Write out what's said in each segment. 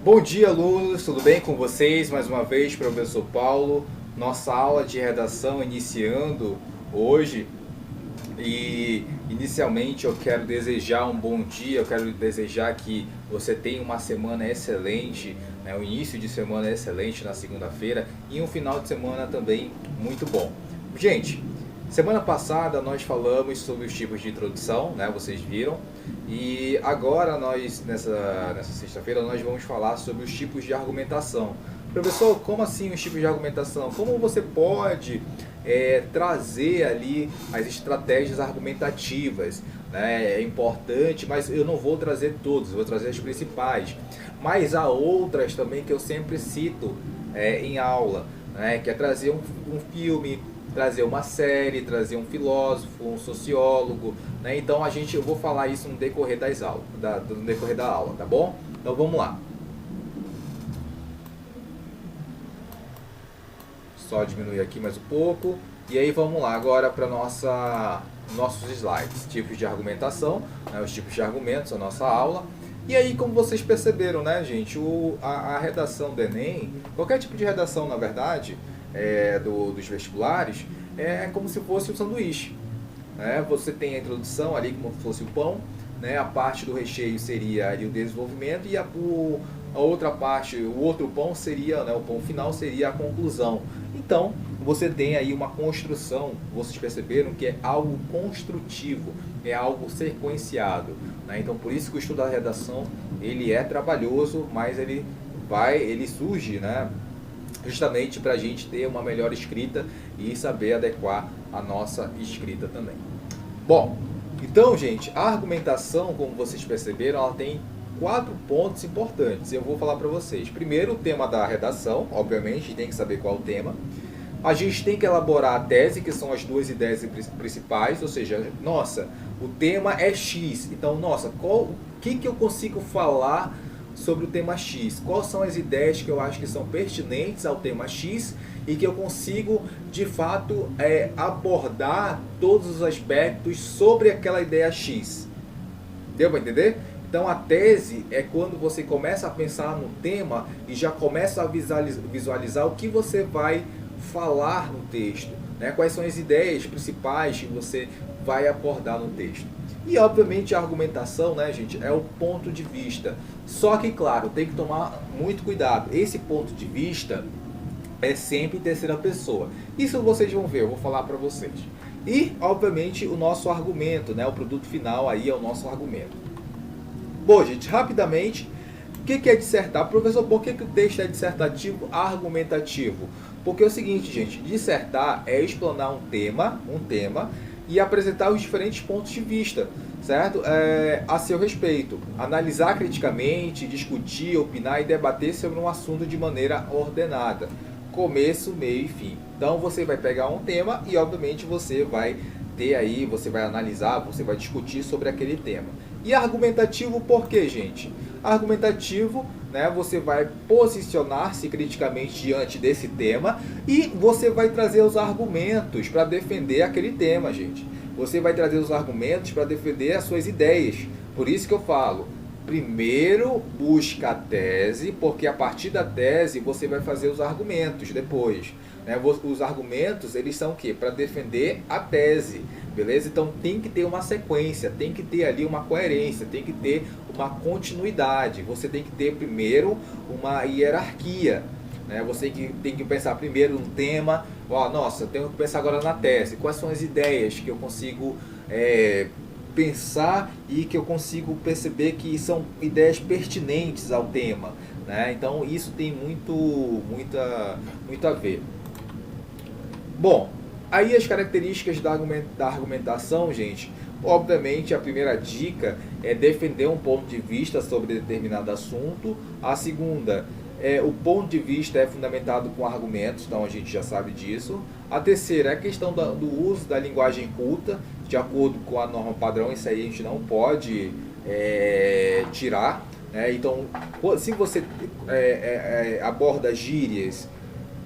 Bom dia, alunos, tudo bem com vocês? Mais uma vez, professor Paulo, nossa aula de redação iniciando hoje. E inicialmente eu quero desejar um bom dia, eu quero desejar que você tenha uma semana excelente, né? Um início de semana excelente na segunda-feira e um final de semana também muito bom. Gente, semana passada nós falamos sobre os tipos de introdução, né? Vocês viram. E agora nessa sexta-feira, nós vamos falar sobre os tipos de argumentação. Professor, como assim os tipos de argumentação? Como você pode trazer ali as estratégias argumentativas? Né? É importante, mas eu não vou trazer todos, eu vou trazer as principais. Mas há outras também que eu sempre cito em aula, né? Que é trazer um filme, trazer uma série, trazer um filósofo, um sociólogo, né? Então eu vou falar isso no decorrer das aulas, no decorrer da aula, tá bom? Então vamos lá. Só diminuir aqui mais um pouco. E aí vamos lá agora para nossos slides. Tipos de argumentação, né? Os tipos de argumentos, a nossa aula. E aí, como vocês perceberam, né, gente, a redação do Enem, qualquer tipo de redação, na verdade, dos vestibulares, é como se fosse um sanduíche. Né? Você tem a introdução ali como se fosse o pão, né? A parte do recheio seria ali o desenvolvimento e a outra parte, o outro pão seria, né, o pão final seria a conclusão. Então, você tem aí uma construção, vocês perceberam que é algo construtivo, é algo sequenciado. Né? Então, por isso que o estudo da redação, ele é trabalhoso, mas ele surge, né, justamente para a gente ter uma melhor escrita e saber adequar a nossa escrita também. Bom, então, gente, a argumentação, como vocês perceberam, ela tem 4 pontos importantes. Eu vou falar para vocês. Primeiro, o tema da redação, obviamente, a gente tem que saber qual é o tema. A gente tem que elaborar a tese, que são as duas ideias principais, ou seja, nossa, o tema é X. Então, nossa, o que eu consigo falar sobre o tema X? Quais são as ideias que eu acho que são pertinentes ao tema X e que eu consigo, de fato, abordar todos os aspectos sobre aquela ideia X? Deu para entender? Então, a tese é quando você começa a pensar no tema e já começa a visualizar o que você vai falar no texto, né? Quais são as ideias principais que você vai abordar no texto. E, obviamente, a argumentação, né, gente, é o ponto de vista. Só que, claro, tem que tomar muito cuidado. Esse ponto de vista é sempre em terceira pessoa. Isso vocês vão ver, eu vou falar para vocês. E, obviamente, o nosso argumento, né, o produto final aí é o nosso argumento. Bom, gente, rapidamente, o que é dissertar? Professor, por que o texto é dissertativo argumentativo? Porque é o seguinte, gente, dissertar é explanar um tema e apresentar os diferentes pontos de vista, certo? A seu respeito. Analisar criticamente, discutir, opinar e debater sobre um assunto de maneira ordenada. Começo, meio e fim. Então você vai pegar um tema e obviamente você vai ter aí, você vai analisar, você vai discutir sobre aquele tema. E argumentativo por quê, gente? Argumentativo, né, você vai posicionar-se criticamente diante desse tema e você vai trazer os argumentos para defender aquele tema, gente. Você vai trazer os argumentos para defender as suas ideias. Por isso que eu falo, primeiro busca a tese, porque a partir da tese você vai fazer os argumentos depois. Né? Os argumentos, eles são o quê? Para defender a tese. Beleza? Então tem que ter uma sequência, tem que ter ali uma coerência, tem que ter uma continuidade. Você tem que ter primeiro uma hierarquia. Né? Você tem que pensar primeiro no tema. Nossa, tenho que pensar agora na tese. Quais são as ideias que eu consigo pensar e que eu consigo perceber que são ideias pertinentes ao tema. Né? Então isso tem muito a ver. Bom, aí as características da argumentação, gente, obviamente a primeira dica é defender um ponto de vista sobre determinado assunto. A segunda o ponto de vista é fundamentado com argumentos, então a gente já sabe disso. A terceira é a questão do uso da linguagem culta, de acordo com a norma padrão, isso aí a gente não pode tirar. Né? Então, se você aborda gírias,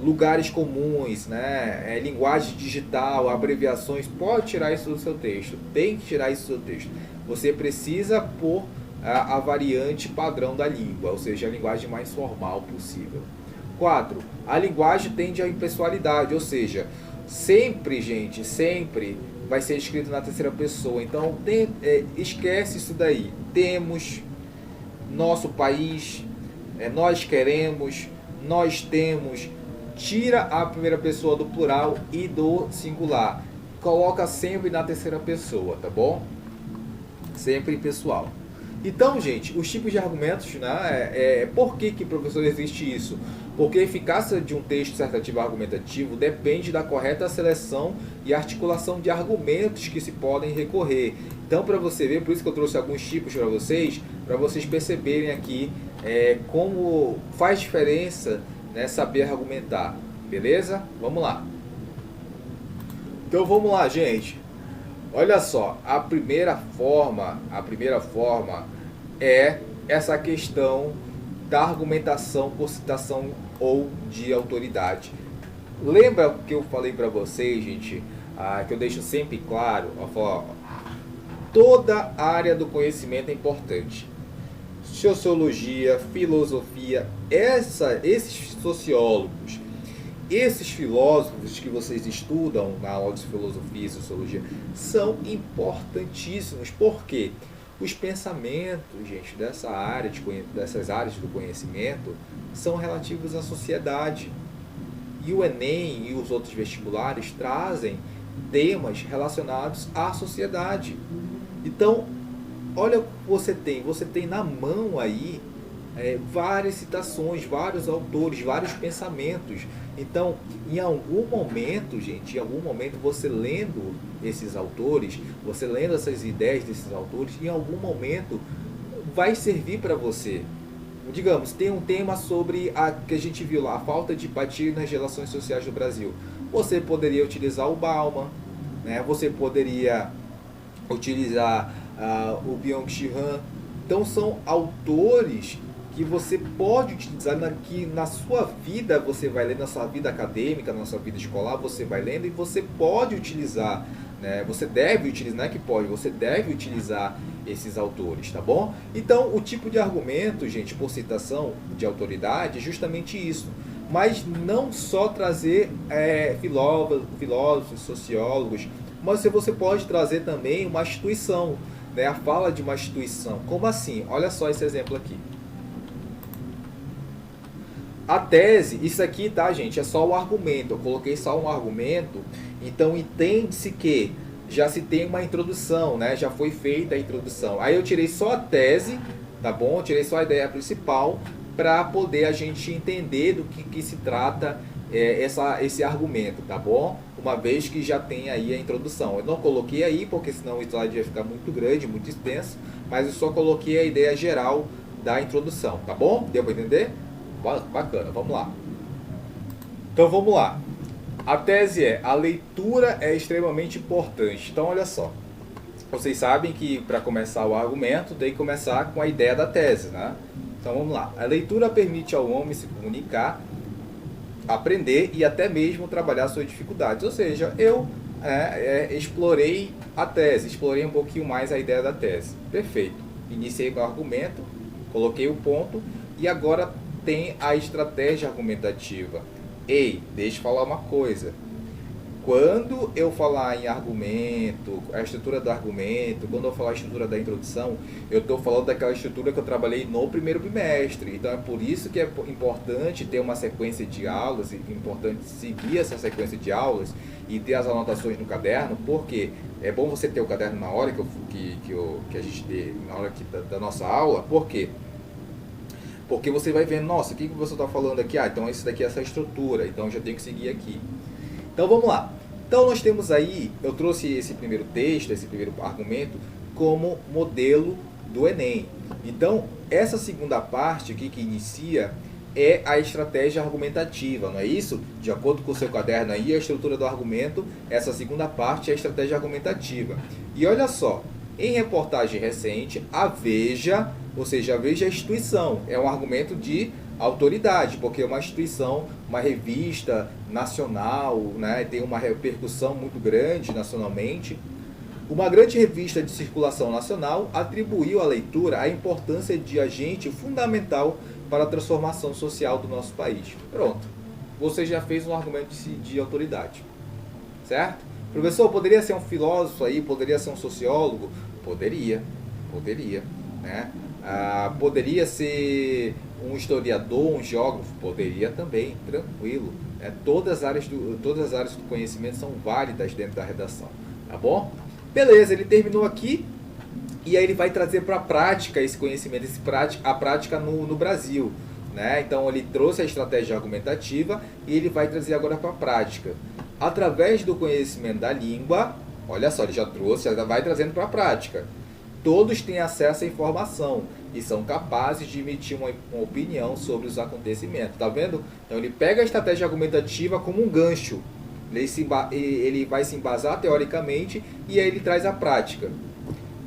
lugares comuns, né, linguagem digital, abreviações, pode tirar isso do seu texto, tem que tirar isso do seu texto. Você precisa pôr a variante padrão da língua, ou seja, a linguagem mais formal possível. 4. A linguagem tende à impessoalidade, ou seja, sempre, gente, sempre vai ser escrito na terceira pessoa. Então, esquece isso daí. Temos, nosso país, nós queremos, nós temos. Tira a primeira pessoa do plural e do singular. Coloca sempre na terceira pessoa, tá bom? Sempre pessoal. Então, gente, os tipos de argumentos, né? Por que, professor, existe isso? Porque a eficácia de um texto dissertativo argumentativo depende da correta seleção e articulação de argumentos que se podem recorrer. Então, para você ver, por isso que eu trouxe alguns tipos para vocês perceberem aqui como faz diferença, né, saber argumentar. Beleza? Vamos lá. Então, vamos lá, gente. Olha só, a primeira forma é essa questão da argumentação por citação ou de autoridade. Lembra que eu falei para vocês, gente, que eu deixo sempre claro, toda área do conhecimento é importante. Sociologia, filosofia, esses sociólogos, esses filósofos que vocês estudam na aula de filosofia e sociologia são importantíssimos. Por quê? Os pensamentos, gente, dessas áreas do conhecimento são relativos à sociedade. E o Enem e os outros vestibulares trazem temas relacionados à sociedade. Então, olha o que você tem na mão aí várias citações, vários autores, vários pensamentos. Então, em algum momento, gente, você lendo esses autores, você lendo essas ideias desses autores, em algum momento vai servir para você. Digamos, tem um tema sobre que a gente viu lá, a falta de empatia nas relações sociais do Brasil. Você poderia utilizar o Bauman, né? Você poderia utilizar o Byung-Chul Han. Então, são autores que você pode utilizar que na sua vida, você vai lendo, na sua vida acadêmica, na sua vida escolar, você vai lendo e você pode utilizar, né? Você deve utilizar, não é que pode, você deve utilizar esses autores, tá bom? Então, o tipo de argumento, gente, por citação de autoridade é justamente isso. Mas não só trazer filósofos, sociólogos, mas você pode trazer também uma instituição, né? A fala de uma instituição. Como assim? Olha só esse exemplo aqui. A tese, isso aqui, tá, gente, é só o argumento. Eu coloquei só um argumento, então entende-se que já se tem uma introdução, né? Já foi feita a introdução. Aí eu tirei só a tese, tá bom? Eu tirei só a ideia principal para poder a gente entender do que se trata esse argumento, tá bom? Uma vez que já tem aí a introdução. Eu não coloquei aí, porque senão o slide ia ficar muito grande, muito extenso, mas eu só coloquei a ideia geral da introdução, tá bom? Deu para entender? Bacana, vamos lá. Então vamos lá. A tese a leitura é extremamente importante. Então olha só. Vocês sabem que para começar o argumento tem que começar com a ideia da tese, né? Então vamos lá. A leitura permite ao homem se comunicar, aprender e até mesmo trabalhar suas dificuldades. Ou seja, eu explorei a tese, explorei um pouquinho mais a ideia da tese. Perfeito. Iniciei com o argumento, coloquei o ponto e agora tem a estratégia argumentativa. Ei, deixa eu falar uma coisa. Quando eu falar em argumento, a estrutura do argumento, quando eu falar a estrutura da introdução, eu estou falando daquela estrutura que eu trabalhei no primeiro bimestre. Então é por isso que é importante ter uma sequência de aulas, é importante seguir essa sequência de aulas e ter as anotações no caderno, porque é bom você ter o caderno na hora que a gente dê, na hora da nossa aula. Por quê? Porque você vai vendo, nossa, o que você está falando aqui? Então isso daqui é essa estrutura, então eu já tenho que seguir aqui. Então vamos lá. Então nós temos aí, eu trouxe esse primeiro texto, esse primeiro argumento, como modelo do Enem. Então essa segunda parte aqui que inicia é a estratégia argumentativa, não é isso? De acordo com o seu caderno aí, a estrutura do argumento, essa segunda parte é a estratégia argumentativa. E olha só, em reportagem recente, a Veja, ou seja, a Veja é a instituição, é um argumento de autoridade, porque é uma instituição, uma revista nacional, né, tem uma repercussão muito grande nacionalmente. Uma grande revista de circulação nacional atribuiu à leitura a importância de agente fundamental para a transformação social do nosso país. Pronto. Você já fez um argumento de autoridade. Certo? Professor, poderia ser um filósofo aí? Poderia ser um sociólogo? Poderia. Né? Poderia ser um historiador, um geógrafo? Poderia também, tranquilo. Todas as áreas do conhecimento são válidas dentro da redação. Tá bom? Beleza, ele terminou aqui. E aí ele vai trazer para a prática esse conhecimento, a prática no Brasil. Né? Então ele trouxe a estratégia argumentativa e ele vai trazer agora para a prática. Através do conhecimento da língua, olha só, ele já trouxe, já vai trazendo para a prática. Todos têm acesso à informação e são capazes de emitir uma opinião sobre os acontecimentos. Tá vendo? Então ele pega a estratégia argumentativa como um gancho. Ele vai se embasar teoricamente e aí ele traz a prática.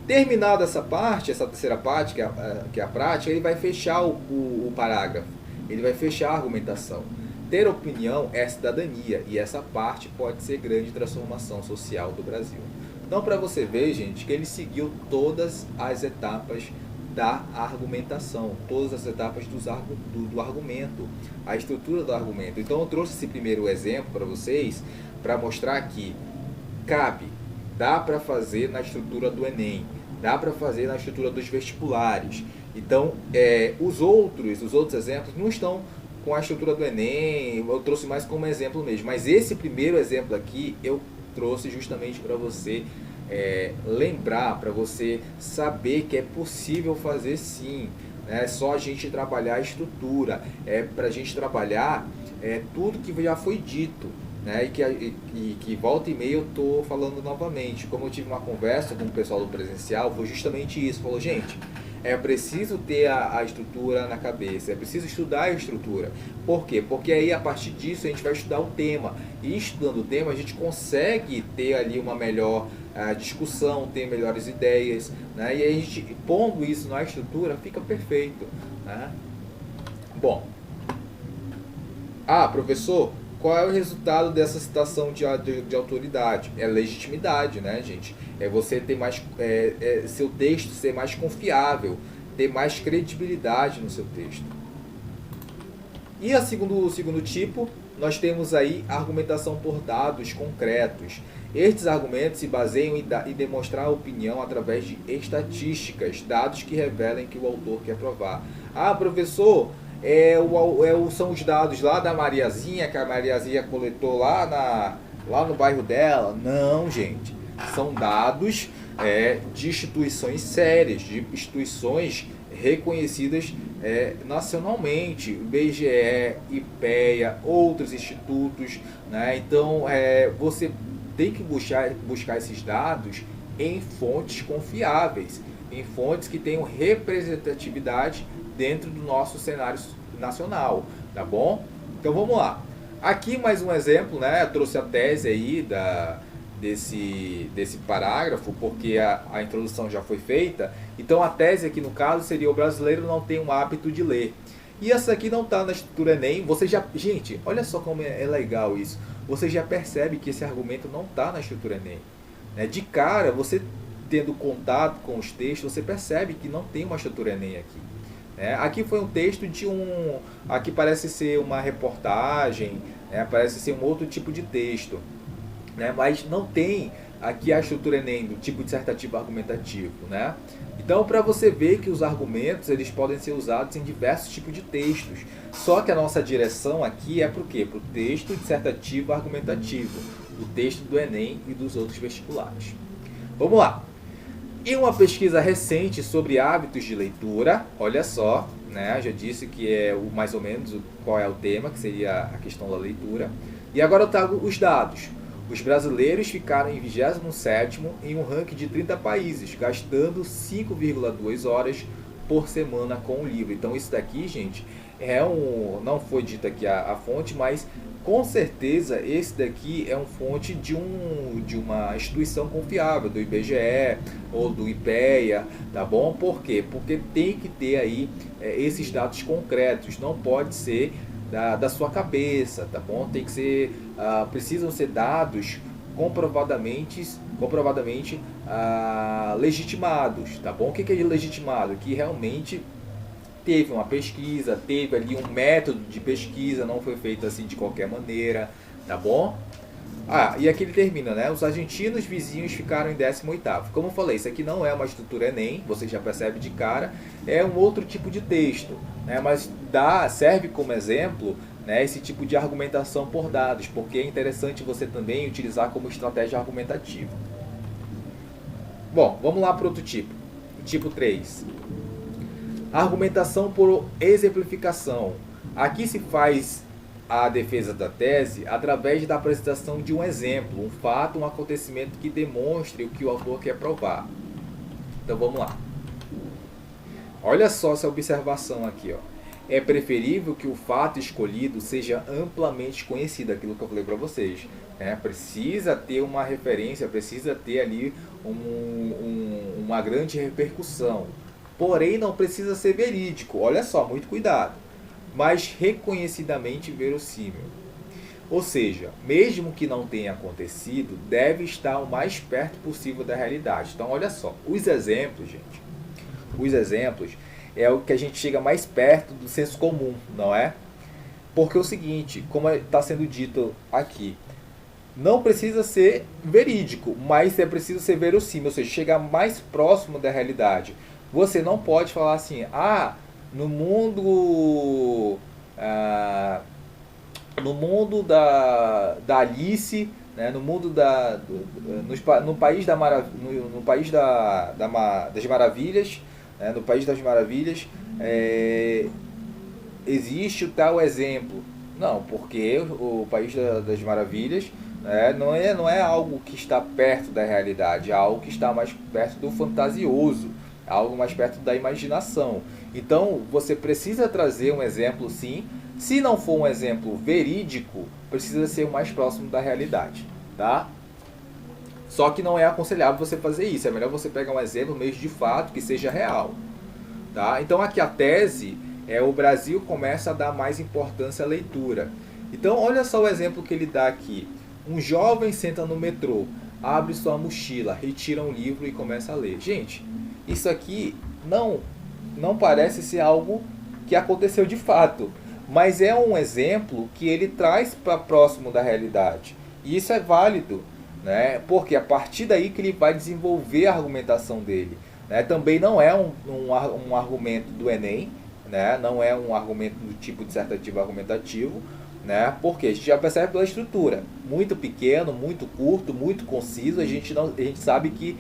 Terminada essa parte, essa terceira parte, que é a prática, ele vai fechar o parágrafo. Ele vai fechar a argumentação. Ter opinião é cidadania, e essa parte pode ser grande transformação social do Brasil. Então, para você ver, gente, que ele seguiu todas as etapas da argumentação, todas as etapas do argumento, a estrutura do argumento. Então, eu trouxe esse primeiro exemplo para vocês, para mostrar que dá para fazer na estrutura do Enem, dá para fazer na estrutura dos vestibulares. Então, os outros exemplos não estão com a estrutura do Enem, eu trouxe mais como exemplo mesmo. Mas esse primeiro exemplo aqui, eu trouxe justamente para você lembrar, para você saber que é possível fazer sim. É só a gente trabalhar a estrutura, para a gente trabalhar tudo que já foi dito. Né, e que volta e meia eu estou falando novamente. Como eu tive uma conversa com o pessoal do presencial, foi justamente isso. Falou, gente, é preciso ter a estrutura na cabeça, é preciso estudar a estrutura. Por quê? Porque aí a partir disso a gente vai estudar o tema. E estudando o tema a gente consegue ter ali uma melhor discussão, ter melhores ideias. Né, e aí a gente pondo isso na estrutura fica perfeito. Né? Bom, professor, qual é o resultado dessa citação de autoridade? É legitimidade, né, gente? É você ter mais, seu texto ser mais confiável, ter mais credibilidade no seu texto. E o segundo tipo, nós temos aí argumentação por dados concretos. Estes argumentos se baseiam em demonstrar a opinião através de estatísticas, dados que revelem que o autor quer provar. Professor, são os dados lá da Mariazinha, que a Mariazinha coletou lá no bairro dela. Não, gente. São dados de instituições sérias, de instituições reconhecidas nacionalmente. IBGE, IPEA, outros institutos. Né? Então, você tem que buscar esses dados em fontes confiáveis, em fontes que tenham representatividade dentro do nosso cenário nacional, tá bom? Então vamos lá. Aqui mais um exemplo, né? Eu trouxe a tese aí desse parágrafo, porque a introdução já foi feita. Então a tese aqui no caso seria: o brasileiro não tem um hábito de ler. E essa aqui não está na estrutura Enem. Gente, olha só como é legal isso. Você já percebe que esse argumento não está na estrutura Enem. De cara, você tendo contato com os textos, você percebe que não tem uma estrutura Enem aqui. Aqui foi um texto aqui parece ser uma reportagem, parece ser um outro tipo de texto, mas não tem aqui a estrutura Enem do tipo dissertativo argumentativo. Então, para você ver que os argumentos eles podem ser usados em diversos tipos de textos, só que a nossa direção aqui é para o quê? Para o texto dissertativo argumentativo, o texto do Enem e dos outros vestibulares. Vamos lá. Em uma pesquisa recente sobre hábitos de leitura, olha só, já disse que mais ou menos qual é o tema, que seria a questão da leitura. E agora eu trago os dados. Os brasileiros ficaram em 27º em um ranking de 30 países, gastando 5,2 horas por semana com o livro. Então isso daqui, gente, não foi dita aqui a fonte, mas com certeza esse daqui é uma fonte de uma instituição confiável, do IBGE ou do IPEA, tá bom? Por quê? Porque tem que ter aí esses dados concretos, não pode ser da sua cabeça, tá bom? Tem que ser, precisam ser dados comprovadamente comprovadamente legitimados, tá bom? O que é legitimado? Que realmente teve uma pesquisa, teve ali um método de pesquisa, não foi feito assim de qualquer maneira, tá bom? E aqui ele termina, né? Os argentinos vizinhos ficaram em 18º. Como eu falei, isso aqui não é uma estrutura Enem, você já percebe de cara, é um outro tipo de texto, né? Mas serve como exemplo, né, esse tipo de argumentação por dados, porque é interessante você também utilizar como estratégia argumentativa. Bom, vamos lá para outro tipo. Tipo 3. Argumentação por exemplificação. Aqui se faz a defesa da tese através da apresentação de um exemplo, um fato, um acontecimento que demonstre o que o autor quer provar. Então vamos lá. Olha só essa observação aqui, ó. É preferível que o fato escolhido seja amplamente conhecido, aquilo que eu falei para vocês. Precisa ter uma referência, precisa ter ali uma grande repercussão. Porém, não precisa ser verídico. Olha só, muito cuidado. Mas reconhecidamente verossímil. Ou seja, mesmo que não tenha acontecido, deve estar o mais perto possível da realidade. Então, olha só, os exemplos, gente. Os exemplos é o que a gente chega mais perto do senso comum, não é? Porque é o seguinte, como está sendo dito aqui, não precisa ser verídico, mas é preciso ser verossímil, ou seja, chegar mais próximo da realidade. Você não pode falar assim, no mundo da Alice, né, no mundo no país das maravilhas, né, no país das maravilhas, existe o tal exemplo. Não, porque o país das maravilhas não é algo que está perto da realidade, é algo que está mais perto do fantasioso, algo mais perto da imaginação. Então, você precisa trazer um exemplo, sim. Se não for um exemplo verídico, precisa ser o mais próximo da realidade, tá? Só que não é aconselhável você fazer isso. É melhor você pegar um exemplo mesmo de fato que seja real, tá? Então, aqui a tese o Brasil começa a dar mais importância à leitura. Então, olha só o exemplo que ele dá aqui. Um jovem senta no metrô, abre sua mochila, retira um livro e começa a ler. Gente, isso aqui não parece ser algo que aconteceu de fato, mas é um exemplo que ele traz para próximo da realidade. E isso é válido, né? Porque a partir daí que ele vai desenvolver a argumentação dele, né? Também não é um argumento do Enem, né? Não é um argumento do tipo dissertativo argumentativo, né? Porque a gente já percebe pela estrutura, muito pequeno, muito curto, muito conciso. A gente sabe que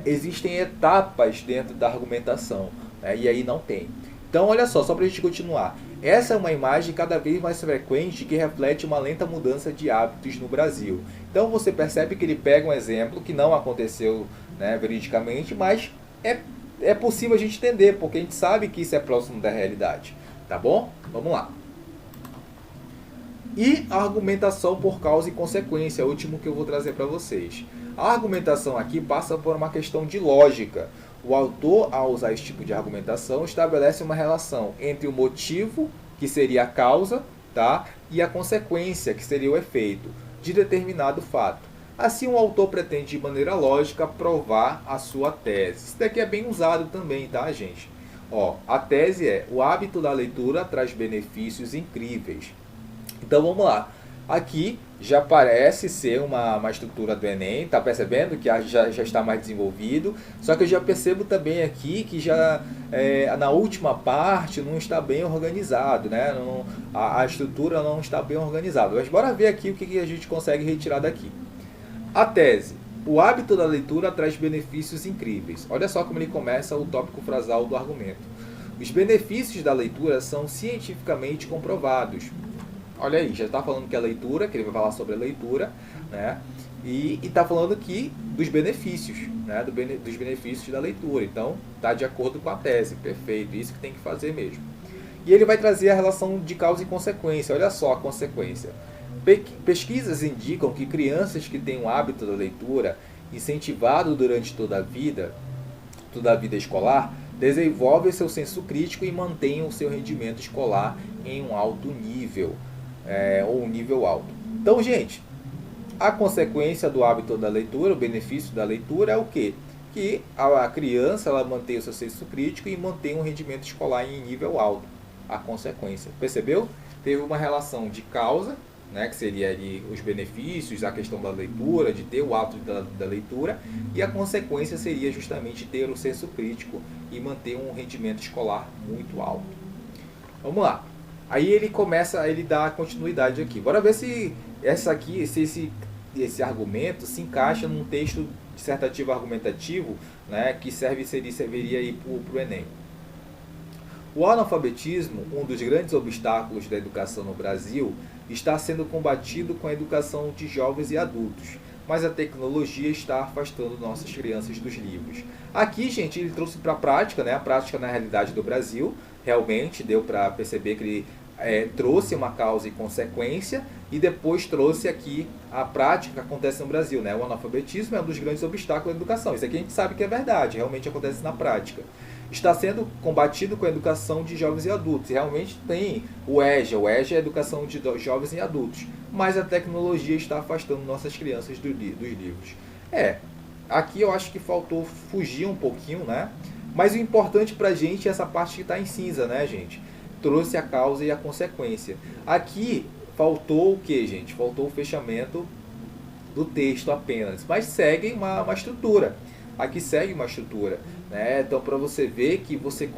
existem etapas dentro da argumentação, né? E aí não tem. Então olha só para a gente continuar. Essa é uma imagem cada vez mais frequente que reflete uma lenta mudança de hábitos no Brasil. Então você percebe que ele pega um exemplo que não aconteceu, né, veridicamente, mas é possível a gente entender, porque a gente sabe que isso é próximo da realidade. Tá bom? Vamos lá. E a argumentação por causa e consequência, é o último que eu vou trazer para vocês. A argumentação aqui passa por uma questão de lógica. O autor, ao usar esse tipo de argumentação, estabelece uma relação entre o motivo, que seria a causa, tá? E a consequência, que seria o efeito, de determinado fato. Assim, o autor pretende, de maneira lógica, provar a sua tese. Isso daqui é bem usado também, tá, gente? A tese é: o hábito da leitura traz benefícios incríveis. Então, vamos lá. Aqui já parece ser uma estrutura do Enem, tá percebendo que já está mais desenvolvido, só que eu já percebo também aqui que já na última parte não está bem organizado, né? A estrutura não está bem organizada. Mas bora ver aqui o que a gente consegue retirar daqui. A tese: o hábito da leitura traz benefícios incríveis. Olha só como ele começa o tópico frasal do argumento. Os benefícios da leitura são cientificamente comprovados. Olha aí, já está falando que é leitura, que ele vai falar sobre a leitura, né? E está falando aqui dos benefícios, né? Dos benefícios da leitura. Então, está de acordo com a tese, perfeito, isso que tem que fazer mesmo. E ele vai trazer a relação de causa e consequência. Olha só a consequência. Pesquisas indicam que crianças que têm o hábito da leitura incentivado durante toda a vida escolar, desenvolvem seu senso crítico e mantêm o seu rendimento escolar em um alto nível. Ou um nível alto. Então, gente, A consequência do hábito da leitura, o benefício da leitura é o quê? Que a criança ela mantém o seu senso crítico e mantém um rendimento escolar em nível alto. A consequência. Percebeu? Teve uma relação de causa, né, que seria ali os benefícios, a questão da leitura, de ter o hábito da leitura, e a consequência seria justamente ter o senso crítico e manter um rendimento escolar muito alto. Vamos lá. Aí ele dá continuidade aqui. Bora ver se esse argumento se encaixa num texto dissertativo argumentativo, né, que serviria aí para o Enem. O analfabetismo, um dos grandes obstáculos da educação no Brasil, está sendo combatido com a educação de jovens e adultos, mas a tecnologia está afastando nossas crianças dos livros. Aqui, gente, ele trouxe para a prática, né, a prática na realidade do Brasil. Realmente deu para perceber que ele trouxe uma causa e consequência, e depois trouxe aqui a prática que acontece no Brasil, né? O analfabetismo é um dos grandes obstáculos da educação. Isso aqui a gente sabe que é verdade, realmente acontece na prática. Está sendo combatido com a educação de jovens e adultos. E realmente tem o EJA. O EJA é a educação de jovens e adultos. Mas a tecnologia está afastando nossas crianças dos livros. Aqui eu acho que faltou fugir um pouquinho, né? Mas o importante pra gente é essa parte que está em cinza, né, gente? Trouxe a causa e a consequência. Aqui faltou o que, gente? Faltou o fechamento do texto apenas. Mas segue uma estrutura. Aqui segue uma estrutura, né? Então, para você ver que você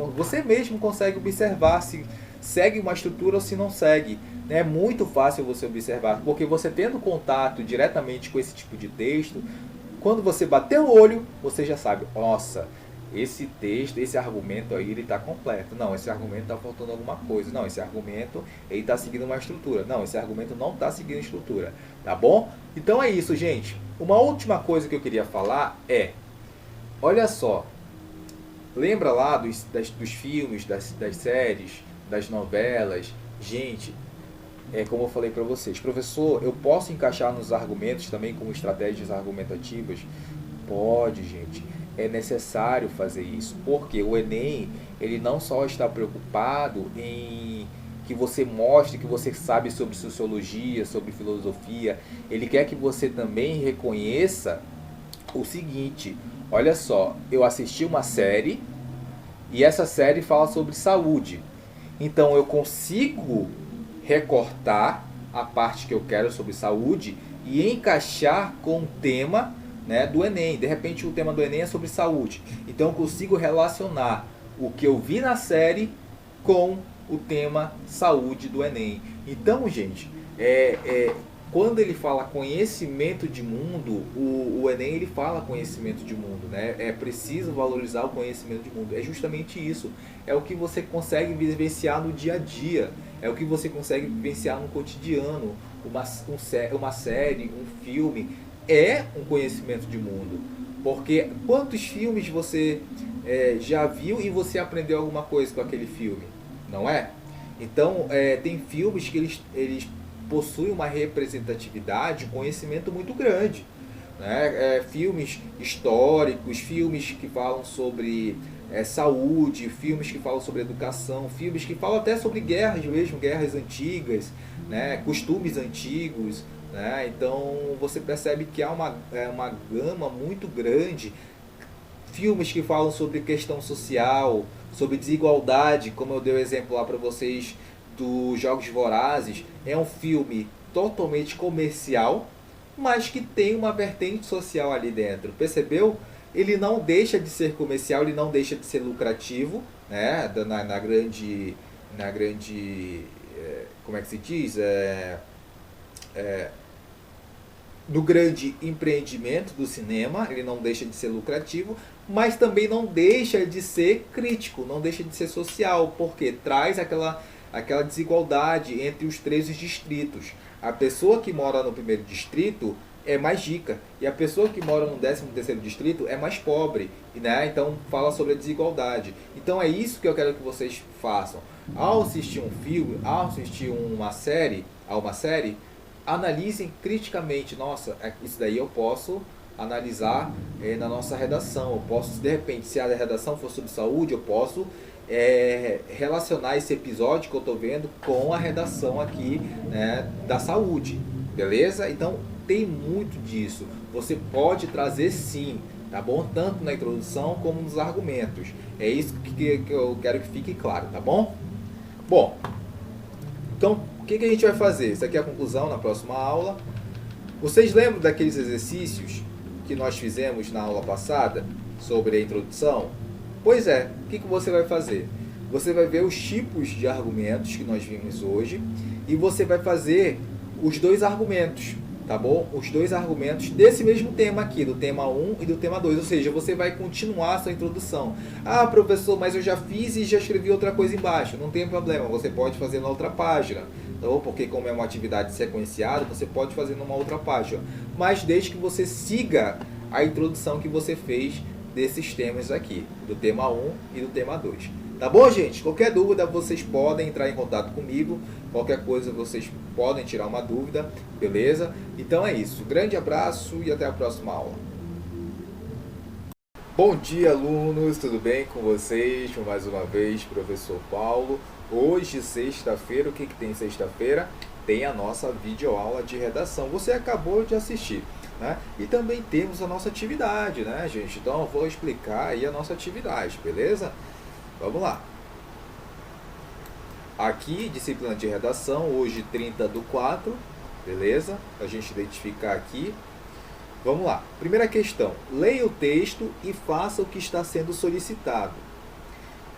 mesmo consegue observar se segue uma estrutura ou se não segue. É muito fácil você observar, porque você tendo contato diretamente com esse tipo de texto, quando você bater o olho, você já sabe, nossa, esse texto, esse argumento aí, ele está completo. Não, esse argumento está faltando alguma coisa. Não, esse argumento, ele está seguindo uma estrutura. Não, esse argumento não está seguindo estrutura. Tá bom? Então é isso, gente. Uma última coisa que eu queria falar olha só, lembra lá dos filmes, das séries, das novelas? Gente, como eu falei para vocês, professor, eu posso encaixar nos argumentos também como estratégias argumentativas? Pode, gente. É necessário fazer isso, porque o Enem, ele não só está preocupado em que você mostre que você sabe sobre sociologia, sobre filosofia, ele quer que você também reconheça o seguinte: olha só, eu assisti uma série e essa série fala sobre saúde, então eu consigo recortar a parte que eu quero sobre saúde e encaixar com o tema, né, do Enem. De repente o tema do Enem é sobre saúde, então eu consigo relacionar o que eu vi na série com o tema saúde do Enem. Então, gente, quando ele fala conhecimento de mundo, o Enem ele fala conhecimento de mundo, né? É preciso valorizar o conhecimento de mundo. É justamente isso. É o que você consegue vivenciar no dia a dia. É o que você consegue vivenciar no cotidiano. Uma série, um filme, é um conhecimento de mundo. Porque quantos filmes você já viu e você aprendeu alguma coisa com aquele filme? Não é? Então, tem filmes que eles possuem uma representatividade, um conhecimento muito grande, né? Filmes históricos, filmes que falam sobre saúde, filmes que falam sobre educação, filmes que falam até sobre guerras mesmo, guerras antigas, né? Costumes antigos, né? Então você percebe que há uma gama muito grande. Filmes que falam sobre questão social, sobre desigualdade, como eu dei o exemplo lá para vocês dos Jogos Vorazes. É um filme totalmente comercial, mas que tem uma vertente social ali dentro. Percebeu? Ele não deixa de ser comercial, ele não deixa de ser lucrativo, né? Na grande, como é que se diz? No grande empreendimento do cinema, ele não deixa de ser lucrativo, mas também não deixa de ser crítico, não deixa de ser social, porque traz aquela desigualdade entre os 13 distritos. A pessoa que mora no primeiro distrito é mais rica, e a pessoa que mora no 13º distrito é mais pobre, né? Então fala sobre a desigualdade. Então é isso que eu quero que vocês façam. Ao assistir um filme, ao assistir uma série, analisem criticamente. Nossa, isso daí eu posso analisar na nossa redação. Eu posso, de repente, se a redação for sobre saúde, eu posso relacionar esse episódio que eu estou vendo com a redação aqui, né, da saúde. Beleza? Então, tem muito disso. Você pode trazer sim, tá bom? Tanto na introdução como nos argumentos. É isso que eu quero que fique claro, tá bom? Bom, então o que a gente vai fazer? Isso aqui é a conclusão na próxima aula. Vocês lembram daqueles exercícios que nós fizemos na aula passada sobre a introdução? Pois é, o que você vai fazer? Você vai ver os tipos de argumentos que nós vimos hoje e você vai fazer os dois argumentos, tá bom? Os dois argumentos desse mesmo tema aqui, do tema 1 e do tema 2, ou seja, você vai continuar a sua introdução. Ah, professor, mas eu já fiz e já escrevi outra coisa embaixo. Não tem problema, você pode fazer na outra página, tá bom? Porque como é uma atividade sequenciada, você pode fazer numa outra página. Mas desde que você siga a introdução que você fez desses temas aqui, do tema 1 e do tema 2. Tá bom, gente? Qualquer dúvida, vocês podem entrar em contato comigo. Qualquer coisa, vocês podem tirar uma dúvida, beleza? Então é isso. Grande abraço e até a próxima aula. Bom dia, alunos. Tudo bem com vocês? Mais uma vez, professor Paulo. Hoje, sexta-feira, o que tem sexta-feira? Tem a nossa videoaula de redação. Você acabou de assistir, né? E também temos a nossa atividade, né, gente? Então eu vou explicar aí a nossa atividade, beleza? Vamos lá. Aqui, disciplina de redação, hoje 30/4, beleza? A gente identificar aqui. Vamos lá. Primeira questão. Leia o texto e faça o que está sendo solicitado.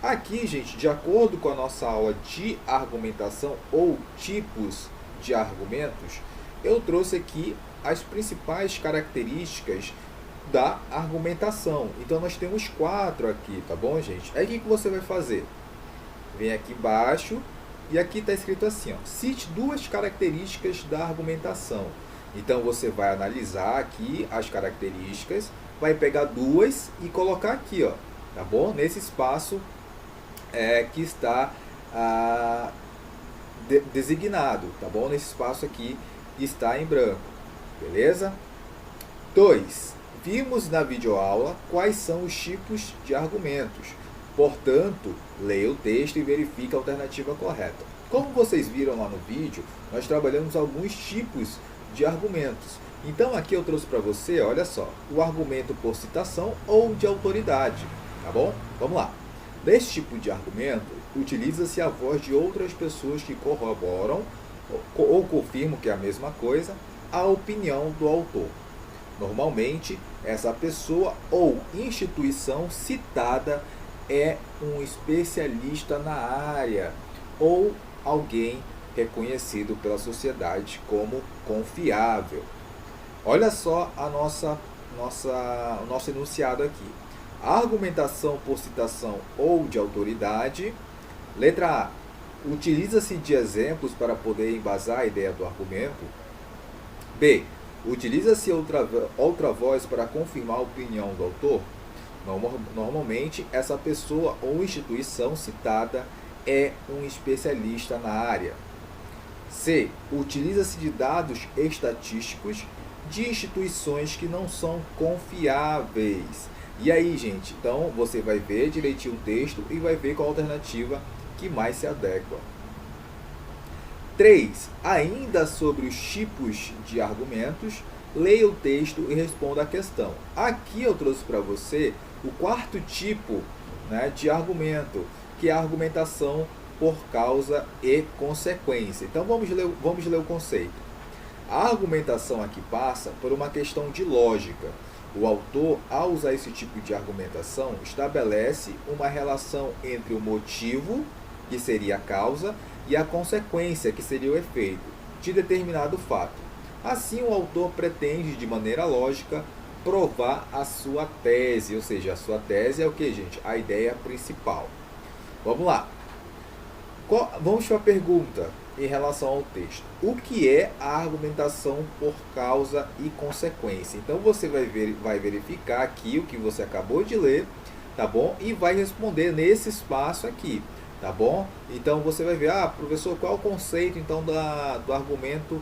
Aqui, gente, de acordo com a nossa aula de argumentação ou tipos de argumentos, eu trouxe aqui as principais características da argumentação. Então, nós temos 4 aqui, tá bom, gente? Aí, o que você vai fazer? Vem aqui embaixo e aqui está escrito assim, ó, cite 2 características da argumentação. Então, você vai analisar aqui as características, vai pegar 2 e colocar aqui, ó, tá bom? Nesse espaço que está designado, tá bom? Nesse espaço aqui que está em branco, beleza? 2. Vimos na videoaula quais são os tipos de argumentos. Portanto, leia o texto e verifique a alternativa correta. Como vocês viram lá no vídeo, nós trabalhamos alguns tipos de argumentos. Então, aqui eu trouxe para você, olha só, o argumento por citação ou de autoridade, tá bom? Vamos lá. Nesse tipo de argumento, utiliza-se a voz de outras pessoas que corroboram ou confirmam que é a mesma coisa, a opinião do autor. Normalmente, essa pessoa ou instituição citada é um especialista na área ou alguém reconhecido pela sociedade como confiável. Olha só o nosso enunciado aqui. A argumentação por citação ou de autoridade. Letra A. Utiliza-se de exemplos para poder embasar a ideia do argumento. B. Utiliza-se outra voz para confirmar a opinião do autor. Normalmente, essa pessoa ou instituição citada é um especialista na área. C. Utiliza-se de dados estatísticos de instituições que não são confiáveis. E aí, gente, então você vai ver direitinho o texto e vai ver qual a alternativa que mais se adequa. 3. Ainda sobre os tipos de argumentos, leia o texto e responda a questão. Aqui eu trouxe para você o 4º tipo, né, de argumento, que é a argumentação por causa e consequência. Então vamos ler o conceito. A argumentação aqui passa por uma questão de lógica. O autor, ao usar esse tipo de argumentação, estabelece uma relação entre o motivo, que seria a causa, e a consequência, que seria o efeito, de determinado fato. Assim, o autor pretende, de maneira lógica, provar a sua tese, ou seja, a sua tese é o que, gente? A ideia principal. Vamos lá. Vamos para a pergunta em relação ao texto. O que é a argumentação por causa e consequência? Então, você vai verificar aqui o que você acabou de ler, tá bom? E vai responder nesse espaço aqui, tá bom? Então, você vai ver, professor, qual é o conceito, então, do argumento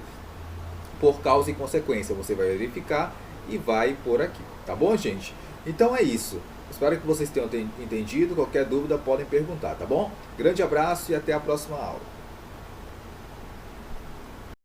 por causa e consequência? Você vai verificar e vai por aqui, tá bom, gente? Então, é isso. Espero que vocês tenham entendido. Qualquer dúvida podem perguntar, tá bom? Grande abraço e até a próxima aula.